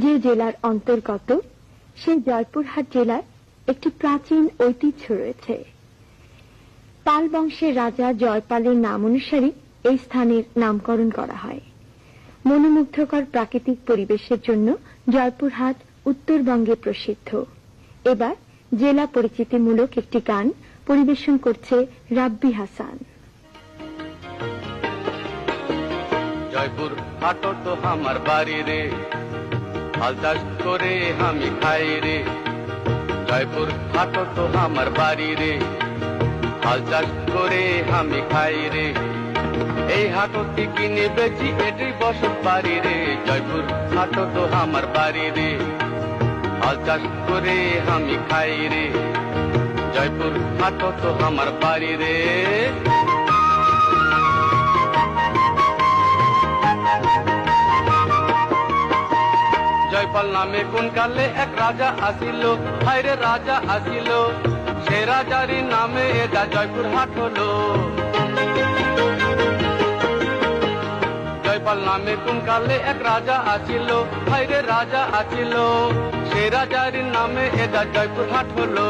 যে জেলার অন্তর্গত সেই জয়পুরহাট জেলার একটি প্রাচীন ঐতিহ্য রয়েছে। পাল বংশের রাজা জয়পালের নাম অনুসারে এই স্থানের নামকরণ করা হয়। মনোমুগ্ধকর প্রাকৃতিক পরিবেশের জন্য জয়পুরহাট উত্তরবঙ্গে প্রসিদ্ধ। এবার জেলা পরিচিতিমূলক একটি গান পরিবেশন করছে রাব্বি হাসান। জয়পুর হাটো তো আমার বাড়ি রে, হাল চাষ করে আমি খাই রে। জয়পুর হাটো তো আমার বাড়ি রে, হাল চাষ করে আমি খাই রে। এই হাটতে কিনে বেচি এটাই বসত বাড়ি রে। জয়পুর হাটো তো আমার বাড়ি রে, হাল চাষ করে আমি খাই রে। জয়পুর হাটো তো আমার বাড়ি রে। জয়পাল নামে কোন কালে এক রাজা আসিল, হায়রে রাজা আসিল। সে রাজারই নামে এটা জয়পুর হাট হলো। জয়পাল নামে কোন কালে এক রাজা আসিল, হায়রে রাজা আসিল। সে রাজারই নামে এটা জয়পুর হাট হলো।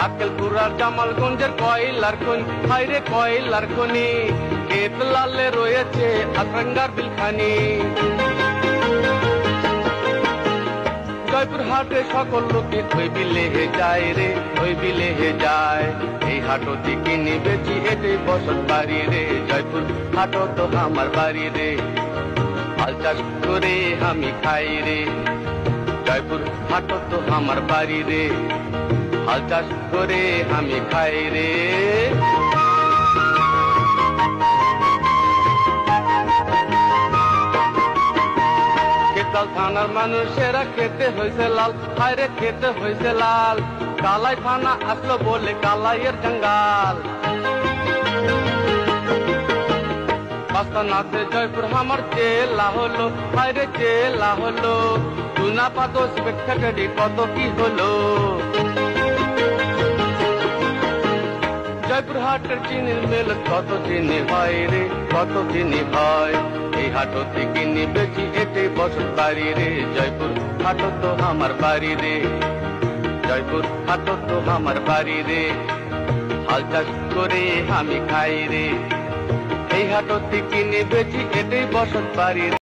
আকেলপুরার জামালগঞ্জের কয়লার খনি, হায়রে কয়লার খনি। ক্ষেত লালে রয়েছে আতরঙ্গার বিলখানি। জয়পুর হাটে সকল লোকে ওই বিলে যায় রে, ওই বিলে যায়। এই হাটতে কিনে বেচি এটাই বসত বাড়ি রে। জয়পুর হাটো তো আমার বাড়ি রে, হাল চাষ করে আমি খাই রে। জয়পুর হাটো তো আমার বাড়ি রে, হাল চাষ করে আমি খাই রে। থানার মানুষেরা খেতে হয়েছে লাল, হায়রে খেতে হয়েছে লাল। কালাই থানা আসলো বলে কালাইয়ের জঙ্গাল। বাস্তানাতে জয়পুর আমার জেলা হলো, হায়রে জেলা হলো। চুনা পাতো স্পেক্টারি কত কি হলো। জয়পুর হাটের চিনির মেল কত চিনি হয় রে, কত চিনি হয়। এই হাটতে কিনে বেচি এটাই বসত বাড়ি রে। জয়পুর হাটো তো আমার বাড়ি রে, জয়পুর হাটো তো আমার বাড়ি রে। হাল চাষ করে আমি খাই রে। এই হাটতে কিনে বেচি এটাই বসত বাড়ি রে।